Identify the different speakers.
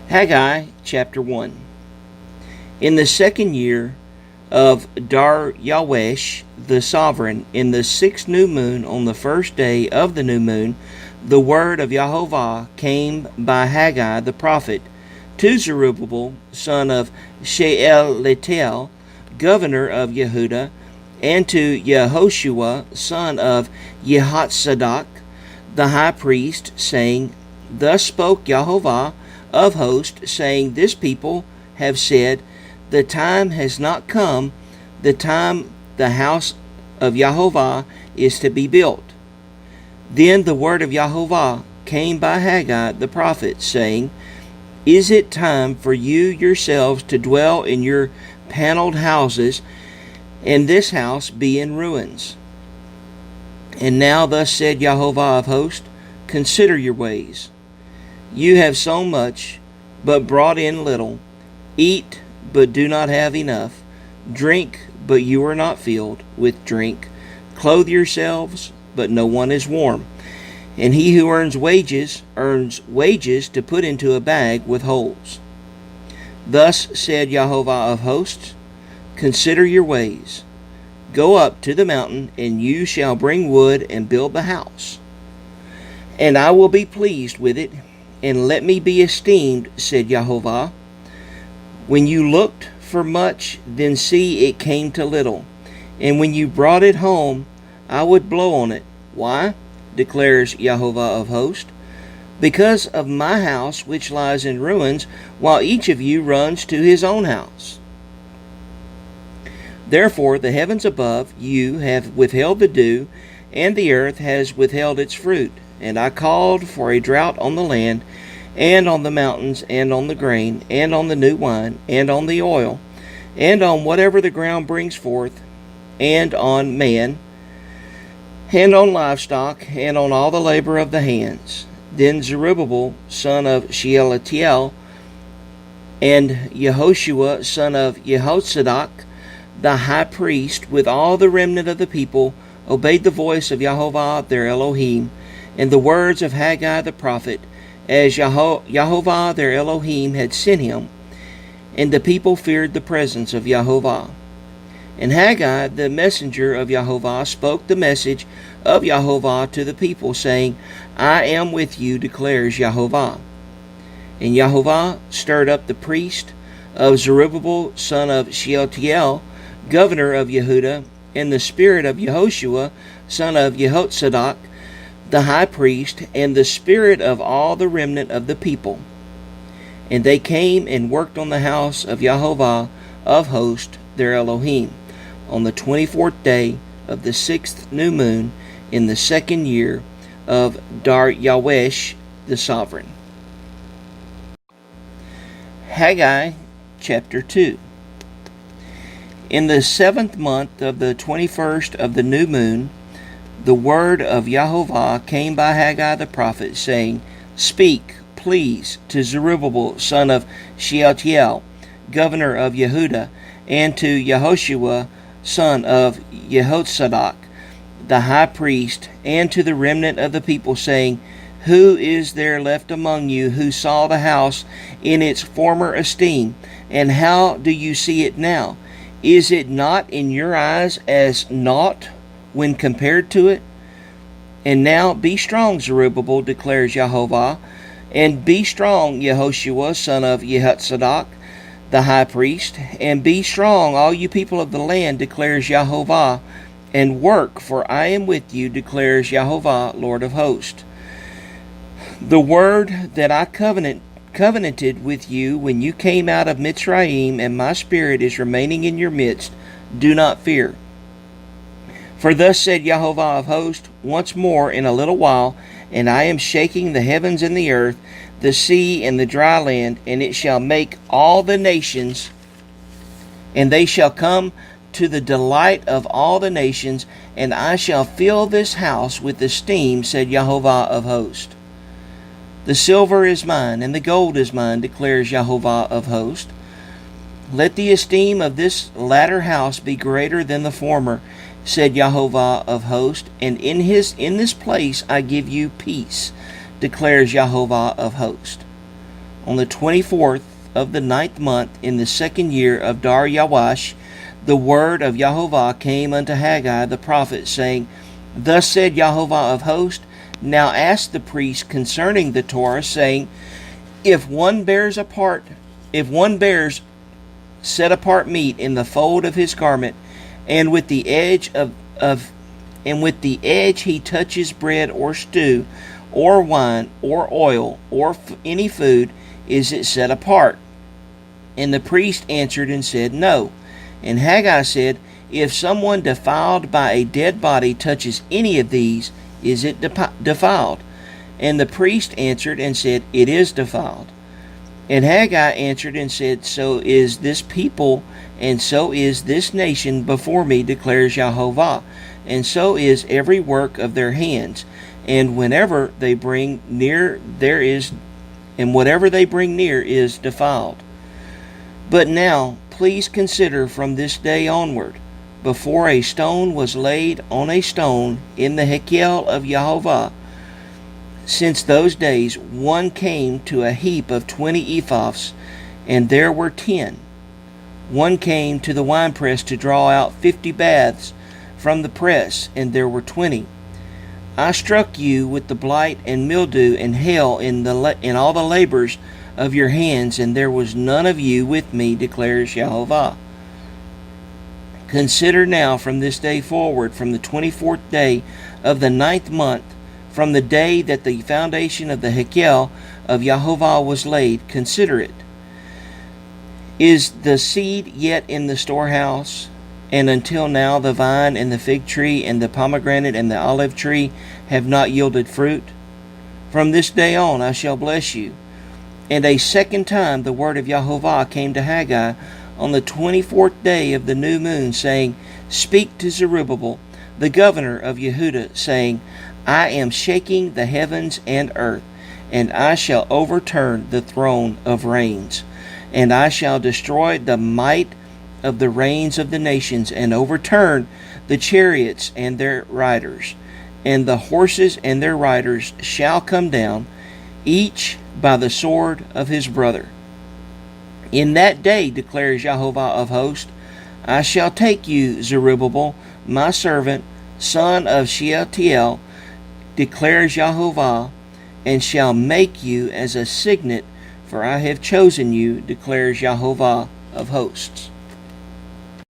Speaker 1: Haggai chapter 1. In the second year of Dar-Yawesh the sovereign, in the sixth new moon, on the first day of the new moon, the word of Yahovah came by Haggai the prophet to Zerubbabel, son of Shealtiel, governor of Yehuda, and to Yehoshua, son of Jehozadak, the high priest, saying, Thus spoke Yahovah of hosts, saying, This people have said, The time has not come, the time the house of Yahovah is to be built. Then the word of Yahovah came by Haggai the prophet, saying, Is it time for you yourselves to dwell in your paneled houses, and this house be in ruins? And now thus said Yahovah of hosts, Consider your ways. You have sown much, but brought in little. Eat, but do not have enough. Drink, but you are not filled with drink. Clothe yourselves, but no one is warm. And he who earns wages to put into a bag with holes. Thus said Yahovah of hosts, Consider your ways. Go up to the mountain, and you shall bring wood and build the house. And I will be pleased with it, and let me be esteemed, said Yahovah. When you looked for much, then see it came to little. And when you brought it home, I would blow on it. Why? Declares Yahovah of hosts. Because of my house which lies in ruins, while each of you runs to his own house. Therefore the heavens above you have withheld the dew, and the earth has withheld its fruit. And I called for a drought on the land, and on the mountains, and on the grain, and on the new wine, and on the oil, and on whatever the ground brings forth, and on man, and on livestock, and on all the labor of the hands. Then Zerubbabel, son of Shealtiel, and Yehoshua, son of Jehozadak, the high priest, with all the remnant of the people, obeyed the voice of Yahovah their Elohim, and the words of Haggai the prophet, as Yahovah their Elohim had sent him. And the people feared the presence of Yahovah. And Haggai the messenger of Yahovah spoke the message of Yahovah to the people, saying, I am with you, declares Yahovah. And Yahovah stirred up the priest of Zerubbabel, son of Shealtiel, governor of Yehuda, and the spirit of Yehoshua, son of Jehozadak, the high priest, and the spirit of all the remnant of the people. And they came and worked on the house of Yahovah of hosts, their Elohim, on the 24th day of the sixth new moon, in the second year of Dar-Yawesh the sovereign. Haggai chapter 2. In the 7th month of the 21st of the new moon, the word of Yahovah came by Haggai the prophet, saying, Speak, please, to Zerubbabel, son of Shealtiel, governor of Yehuda, and to Yehoshua, son of Jehozadak, the high priest, and to the remnant of the people, saying, Who is there left among you who saw the house in its former esteem, and how do you see it now? Is it not in your eyes as naught when compared to it? And now be strong, Zerubbabel, declares Yahovah, and be strong, Yehoshua, son of Jehozadak, the high priest, and be strong, all you people of the land, declares Yahovah, and work, for I am with you, declares Yahovah, Lord of hosts. The word that I covenanted with you when you came out of Mitzrayim, and my spirit is remaining in your midst, do not fear. For thus said Yahovah of hosts, once more in a little while, and I am shaking the heavens and the earth, the sea and the dry land, and it shall make all the nations, and they shall come to the delight of all the nations, and I shall fill this house with esteem, said Yahovah of hosts. The silver is mine, and the gold is mine, declares Yahovah of hosts. Let the esteem of this latter house be greater than the former, said Yahovah of hosts, and in this place I give you peace, declares Yahovah of hosts. on the 24th of the 9th month, in the 2nd year of Dar-Yawash, the word of Yahovah came unto Haggai the prophet, saying, Thus said Yahovah of hosts, Now ask the priest concerning the Torah, saying, If one bears set apart meat in the fold of his garment, and with the edge he touches bread or stew, or wine, or oil, or any food, is it set apart? And the priest answered and said, No. And Haggai said, If someone defiled by a dead body touches any of these, is it defiled? And the priest answered and said, It is defiled. And Haggai answered and said, So is this people, and so is this nation before me, declares Yahovah, and so is every work of their hands. And whatever they bring near is defiled. But now, please consider from this day onward, before a stone was laid on a stone in the Haggai of Yahovah, since those days one came to a heap of 20 ephahs, and there were 10. One came to the winepress to draw out 50 baths from the press, and there were 20. I struck you with the blight and mildew and hail in all the labors of your hands, and there was none of you with me, declares Yahovah. Consider now from this day forward, from the 24th day of the 9th month, from the day that the foundation of the Haggai of Yahovah was laid, consider it. Is the seed yet in the storehouse? And until now the vine and the fig tree and the pomegranate and the olive tree have not yielded fruit? From this day on I shall bless you. And a second time the word of Yahovah came to Haggai on the 24th day of the new moon, saying, Speak to Zerubbabel, the governor of Yehudah, saying, I am shaking the heavens and earth, and I shall overturn the throne of reigns, and I shall destroy the might of the reigns of the nations, and overturn the chariots and their riders, and the horses and their riders shall come down, each by the sword of his brother. In that day, declares Yahovah of hosts, I shall take you, Zerubbabel, my servant, son of Shealtiel, declares Yahovah, and shall make you as a signet, for I have chosen you, declares Yahovah of hosts.